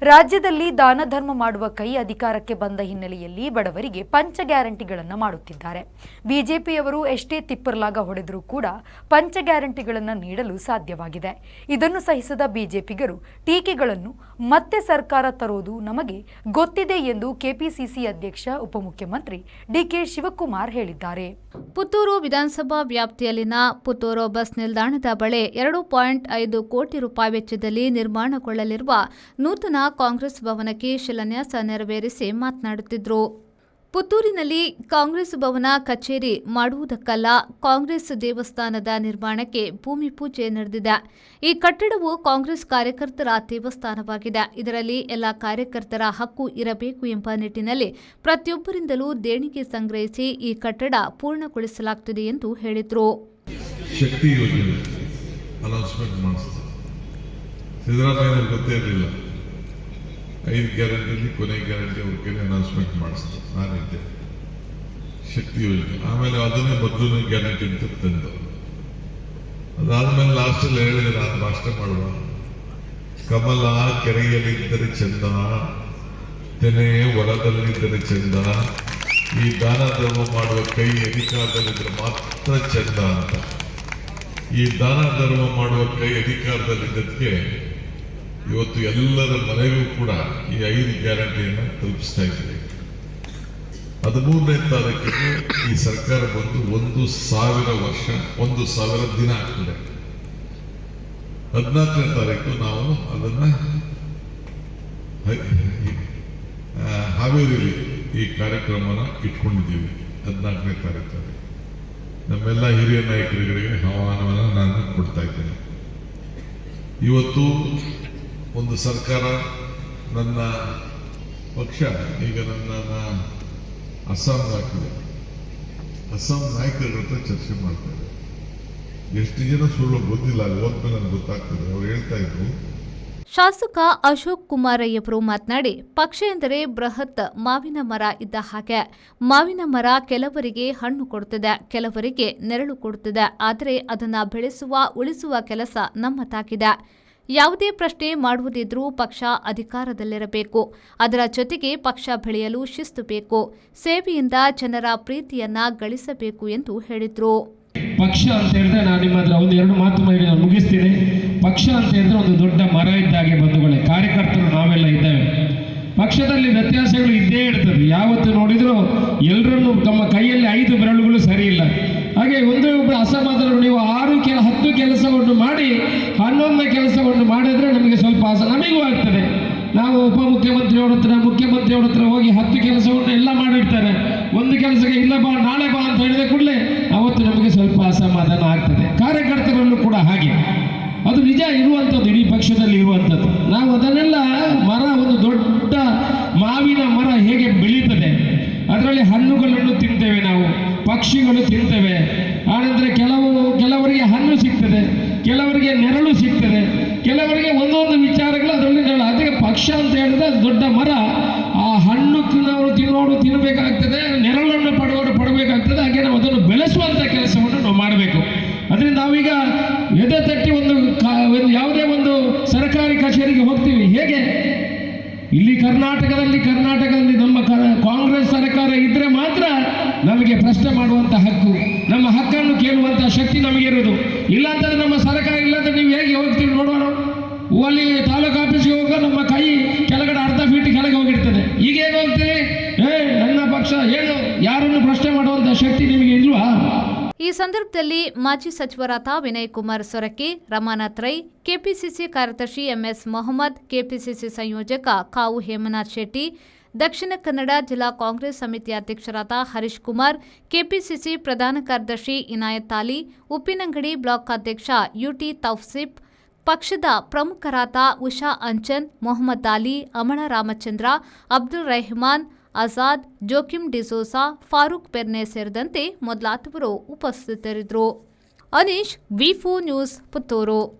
ರಾಜ್ಯದಲ್ಲಿ ದಾನ ಧರ್ಮ ಮಾಡುವ ಕೈ ಅಧಿಕಾರಕ್ಕೆ ಬಂದ ಹಿನ್ನೆಲೆಯಲ್ಲಿ ಬಡವರಿಗೆ ಪಂಚ ಗ್ಯಾರಂಟಿಗಳನ್ನು ಮಾಡುತ್ತಿದ್ದಾರೆ. ಬಿಜೆಪಿಯವರು ಎಷ್ಟೇ ತಿಪ್ಪರ್ಲಾಗ ಹೊಡೆದರೂ ಕೂಡ ಪಂಚ ಗ್ಯಾರಂಟಿಗಳನ್ನು ನೀಡಲು ಸಾಧ್ಯವಾಗಿದೆ. ಇದನ್ನು ಸಹಿಸದ ಬಿಜೆಪಿಗರು ಟೀಕೆಗಳನ್ನು ಮತ್ತೆ ಸರ್ಕಾರ ತರೋದು ನಮಗೆ ಗೊತ್ತಿದೆ ಎಂದು ಕೆಪಿಸಿಸಿ ಅಧ್ಯಕ್ಷ ಉಪಮುಖ್ಯಮಂತ್ರಿ ಡಿಕೆ ಶಿವಕುಮಾರ್ ಹೇಳಿದ್ದಾರೆ. ಪುತ್ತೂರು ವಿಧಾನಸಭಾ ವ್ಯಾಪ್ತಿಯಲ್ಲಿನ ಪುತ್ತೂರು ಬಸ್ ನಿಲ್ದಾಣದ ಬಳಿ 2.5 ಕೋಟಿ ರೂಪಾಯಿ ವೆಚ್ಚದಲ್ಲಿ ನಿರ್ಮಾಣಗೊಳ್ಳಲಿರುವ ನೂತನ ಕಾಂಗ್ರೆಸ್ ಭವನಕ್ಕೆ ಶಿಲಾನ್ಯಾಸ ನೆರವೇರಿಸಿ ಮಾತನಾಡುತ್ತಿದ್ದರು. ಪುತ್ತೂರಿನಲ್ಲಿ ಕಾಂಗ್ರೆಸ್ ಭವನ ಕಚೇರಿ ಮಾಡುವುದಕ್ಕಲ್ಲ, ಕಾಂಗ್ರೆಸ್ ದೇವಸ್ಥಾನದ ನಿರ್ಮಾಣಕ್ಕೆ ಭೂಮಿ ಪೂಜೆ ನಡೆದಿದೆ. ಈ ಕಟ್ಟಡವು ಕಾಂಗ್ರೆಸ್ ಕಾರ್ಯಕರ್ತರ ದೇವಸ್ಥಾನವಾಗಿದೆ. ಇದರಲ್ಲಿ ಎಲ್ಲ ಕಾರ್ಯಕರ್ತರ ಹಕ್ಕು ಇರಬೇಕು ಎಂಬ ನಿಟ್ಟಿನಲ್ಲಿ ಪ್ರತಿಯೊಬ್ಬರಿಂದಲೂ ದೇಣಿಗೆ ಸಂಗ್ರಹಿಸಿ ಈ ಕಟ್ಟಡ ಪೂರ್ಣಗೊಳಿಸಲಾಗುತ್ತಿದೆ ಎಂದು ಹೇಳಿದರು. ಶಕ್ತಿ ಯೋಜನೆ ಅನೌನ್ಸ್ಮೆಂಟ್ ಮಾಡಿಸಿದ್ರು. ಸಿದ್ದರಾಮಯ್ಯ ಗೊತ್ತೇ ಇರಲಿಲ್ಲ. 5 ಗ್ಯಾರಂಟಿಲಿ ಕೊನೆ ಗ್ಯಾರಂಟಿ ಅವ್ರ ಕೈಲಿ ಅನೌನ್ಸ್ಮೆಂಟ್ ಮಾಡಿಸಿದ್ರು. ನಾನಿದ್ದೆ. ಶಕ್ತಿ ಯೋಜನೆ ಆಮೇಲೆ ಅದನ್ನೇ ಮೊದಲನೇ ಗ್ಯಾರಂಟಿ ಅಂತ ತಂದು ಅದಾದ್ಮೇಲೆ ಲಾಸ್ಟಲ್ಲಿ ಹೇಳಿದ್ರೆ ನಾನು ಭಾಷಣ ಮಾಡುವ ಕಮಲ ಕೆರೆಯಲ್ಲಿದ್ದರೆ ಚಂದ, ತೆನೆ ಹೊಲದಲ್ಲಿದ್ದರೆ ಚಂದ, ಈ ದಾನ ಧರ್ಮ ಮಾಡುವ ಕೈ ಅಧಿಕಾರದಲ್ಲಿದ್ದರೆ ಮಾತ್ರ ಚಂದ ಅಂತ. ಈ ದಾನ ಧರ್ಮ ಮಾಡುವ ಕೈ ಅಧಿಕಾರದಲ್ಲಿದ್ದಕ್ಕೆ ಇವತ್ತು ಎಲ್ಲರ ಮನೆಗೂ ಕೂಡ ಈ 5 ಗ್ಯಾರಂಟಿಯನ್ನು ತಲುಪಿಸ್ತಾ ಇದ್ದೀವಿ. 13ನೇ ತಾರೀಕಿಗೆ ಈ ಸರ್ಕಾರ ಬಂದು 1,000 ವರ್ಷ 1,000 ದಿನ ಆಗ್ತದೆ. 14ನೇ ತಾರೀಕು ನಾವು ಅದನ್ನ ಹಾವೇರಿಯಲ್ಲಿ ಈ ಕಾರ್ಯಕ್ರಮನ ಇಟ್ಕೊಂಡಿದ್ದೀವಿ. 14ನೇ ತಾರೀಕು ನಮ್ಮೆಲ್ಲ ಹಿರಿಯ ನಾಯಕರಿಗೆ ಆಹ್ವಾನವನ್ನು ನಾನು ಕೊಡ್ತಾ ಇದ್ದೇನೆ. ಇವತ್ತು ಒಂದು ಸರ್ಕಾರ, ನನ್ನ ಪಕ್ಷ ಈಗ ನನ್ನ ಅಸ್ಸಾಂಗೆ ಹಾಕಿದೆ. ಅಸ್ಸಾಂ ನಾಯಕರ ಹತ್ರ ಚರ್ಚೆ ಮಾಡ್ತಾರೆ. ಎಷ್ಟು ಜನ ಸುಳ್ಳು ಗೊತ್ತಿಲ್ಲ, ಹೋದ್ಮೇಲೆ ನನಗೆ ಗೊತ್ತಾಗ್ತದೆ. ಅವ್ರು ಹೇಳ್ತಾ ಇದ್ರು. ಶಾಸಕ ಅಶೋಕ್ ಕುಮಾರಯ್ಯವರು ಮಾತನಾಡಿ, ಪಕ್ಷ ಎಂದರೆ ಬೃಹತ್ ಮಾವಿನ ಮರ ಇದ್ದ ಹಾಗೆ. ಮಾವಿನ ಮರ ಕೆಲವರಿಗೆ ಹಣ್ಣು ಕೊಡುತ್ತದೆ, ಕೆಲವರಿಗೆ ನೆರಳು ಕೊಡುತ್ತದೆ. ಆದರೆ ಅದನ್ನು ಬೆಳೆಸುವ ಉಳಿಸುವ ಕೆಲಸ ನಮ್ಮದಾಗಿದೆ. ಯಾವುದೇ ಪ್ರಶ್ನೆ ಮಾಡುವುದಿದ್ರೂ ಪಕ್ಷ ಅಧಿಕಾರದಲ್ಲಿರಬೇಕು. ಅದರ ಜೊತೆಗೆ ಪಕ್ಷ ಬೆಳೆಯಲು ಶಿಸ್ತು ಬೇಕು. ಸೇವೆಯಿಂದ ಜನರ ಪ್ರೀತಿಯನ್ನ ಗಳಿಸಬೇಕು ಎಂದು ಹೇಳಿದರು. ಪಕ್ಷ ಅಂತ ಹೇಳಿದ್ರೆ ನಾನು ನಿಮ್ಮ ಹತ್ರ 1-2 ಮಾತು ಮಾಡಿ ನಾನು ಮುಗಿಸ್ತೀನಿ. ಪಕ್ಷ ಅಂತ ಹೇಳಿದ್ರೆ ಒಂದು ದೊಡ್ಡ ಮರ ಇದ್ದಾಗೆ ಬಂಧುಗಳೇ, ಕಾರ್ಯಕರ್ತರು ನಾವೆಲ್ಲ ಇದ್ದೇವೆ. ಪಕ್ಷದಲ್ಲಿ ವ್ಯತ್ಯಾಸಗಳು ಇದ್ದೇ ಇರ್ತದೆ. ಯಾವತ್ತು ನೋಡಿದ್ರು ಎಲ್ಲರನ್ನು ತಮ್ಮ ಕೈಯಲ್ಲಿ 5 ಬೆರಳುಗಳು ಸರಿ ಇಲ್ಲ. ಹಾಗೆ ಒಬ್ಬರು ಅಸಮಾಧಾನ, ನೀವು 10 ಕೆಲಸವನ್ನು ಮಾಡಿ 11ನೇ ಕೆಲಸವನ್ನು ಮಾಡಿದ್ರೆ ನಮಗೆ ಸ್ವಲ್ಪ ನಮಗೂ ಆಗ್ತದೆ. ನಾವು ಉಪಮುಖ್ಯಮಂತ್ರಿಯವ್ರ ಹತ್ರ ಮುಖ್ಯಮಂತ್ರಿಯವ್ರ ಹತ್ರ ಹೋಗಿ 10 ಕೆಲಸವನ್ನು ಎಲ್ಲ ಮಾಡಿರ್ತಾರೆ. ಒಂದು ಕೆಲಸಕ್ಕೆ ಇಲ್ಲ ಬಾ ನಾಳೆ ಬಾ ಅಂತ ಹೇಳಿದ ಕೂಡಲೇ ಅವತ್ತು ನಮಗೆ ಸ್ವಲ್ಪ ಅಸಮಾಧಾನ ಆಗ್ತದೆ. ಕಾರ್ಯಕರ್ತರಲ್ಲೂ ಕೂಡ ಹಾಗೆ, ಅದು ನಿಜ ಇರುವಂಥದ್ದು, ಇಡೀ ಪಕ್ಷದಲ್ಲಿ ಇರುವಂಥದ್ದು. ನಾವು ಅದನ್ನೆಲ್ಲ ಮರ, ಒಂದು ದೊಡ್ಡ ಮಾವಿನ ಮರ ಹೇಗೆ ಬೆಳೀತದೆ, ಅದರಲ್ಲಿ ಹಣ್ಣುಗಳನ್ನು ತಿಂತೇವೆ ನಾವು, ಪಕ್ಷಿಗಳು ತಿಂತೇವೆ. ಆನಂತರ ಕೆಲವರಿಗೆ ಹಣ್ಣು ಸಿಗ್ತದೆ, ಕೆಲವರಿಗೆ ನೆರಳು ಸಿಗ್ತದೆ, ಕೆಲವರಿಗೆ ಒಂದೊಂದು ವಿಚಾರಗಳು ಅದರಲ್ಲಿ ನೆರಳು. ಅದಕ್ಕೆ ಪಕ್ಷ ಅಂತ ಹೇಳಿದ್ರೆ ಅದು ದೊಡ್ಡ ಮರ. ಆ ಹಣ್ಣು ನಾವು ತಿನ್ನಬೇಕಾಗ್ತದೆ, ನೆರಳನ್ನು ಪಡಬೇಕಾಗ್ತದೆ. ಹಾಗೆ ನಾವು ಅದನ್ನು ಬೆಳೆಸುವಂಥ ಕೆಲಸವನ್ನು ನಾವು ಮಾಡಬೇಕು. ಅದರಿಂದ ನಾವೀಗ ಎದೆ ತಟ್ಟಿ ಯಾವುದೇ ಒಂದು ಸರ್ಕಾರಿ ಕಚೇರಿಗೆ ಹೋಗ್ತೀವಿ. ಹೇಗೆ ಇಲ್ಲಿ ಕರ್ನಾಟಕದಲ್ಲಿ ನಮ್ಮ ಕಾಂಗ್ರೆಸ್ ಸರ್ಕಾರ ಇದ್ರೆ ಮಾತ್ರ ನಮಗೆ ಪ್ರಶ್ನೆ ಮಾಡುವಂಥ ಹಕ್ಕು, ನಮ್ಮ ಹಕ್ಕನ್ನು ಕೇಳುವಂಥ ಶಕ್ತಿ ನಮಗಿರೋದು. ಇಲ್ಲಾಂತಂದ್ರೆ ನಮ್ಮ ಸರ್ಕಾರ ಇಲ್ಲಾಂದ್ರೆ ನೀವು ಹೇಗೆ ಹೋಗ್ತೀವಿ ನೋಡೋಣ. ಅಲ್ಲಿ ತಾಲೂಕು ಆಫೀಸ್ಗೆ ಹೋಗುವ ನಮ್ಮ ಕೈ ಕೆಳಗಡೆ ಅರ್ಧ ಫೀಟ್ ಕೆಳಗೆ ಹೋಗಿರ್ತದೆ. ಈಗ ಹೇಗೆ ಹೋಗ್ತೀವಿ? ನನ್ನ ಪಕ್ಷ ಏನು, ಯಾರನ್ನು ಪ್ರಶ್ನೆ ಮಾಡುವಂಥ ಶಕ್ತಿ ನಿಮಗೆ ಇಲ್ವಾ? ಈ ಸಂದರ್ಭದಲ್ಲಿ ಮಾಜಿ ಸಚಿವರಾದ ವಿನಯ್ ಕುಮಾರ್ ಸೊರಕೆ, ರಮಾನಾಥ್ ರೈ, ಕೆಪಿಸಿಸಿ ಕಾರ್ಯದರ್ಶಿ ಎಂಎಸ್ ಮೊಹಮ್ಮದ್, ಕೆಪಿಸಿಸಿ ಸಂಯೋಜಕ ಕಾವು ಹೇಮನಾಥ್ ಶೆಟ್ಟಿ, ದಕ್ಷಿಣ ಕನ್ನಡ ಜಿಲ್ಲಾ ಕಾಂಗ್ರೆಸ್ ಸಮಿತಿ ಅಧ್ಯಕ್ಷರಾದ ಹರೀಶ್ ಕುಮಾರ್, ಕೆಪಿಸಿಸಿ ಪ್ರಧಾನ ಕಾರ್ಯದರ್ಶಿ ಇನಾಯತ್ ಅಲಿ, ಉಪ್ಪಿನಂಗಡಿ ಬ್ಲಾಕ್ ಅಧ್ಯಕ್ಷ ಯುಟಿ ತೌಸಿಫ್, ಪಕ್ಷದ ಪ್ರಮುಖರಾದ ಉಷಾ ಅಂಚನ್, ಮೊಹಮ್ಮದ್ ಅಲಿ, ಅಮಳ ರಾಮಚಂದ್ರ, ಅಬ್ದುಲ್ ರೆಹಮಾನ್, ಆಜಾದ್, ಜೋಕಿಮ್ ಡಿಸೋಸಾ, ಫಾರೂಕ್ ಪೆರ್ನೆ ಸೇರಿದಂತೆ ಮೊದಲಾದವರು ಉಪಸ್ಥಿತರಿದ್ದರು. ಅನೀಶ್, ವಿ4 ನ್ಯೂಸ್, ಪುತ್ತೂರು.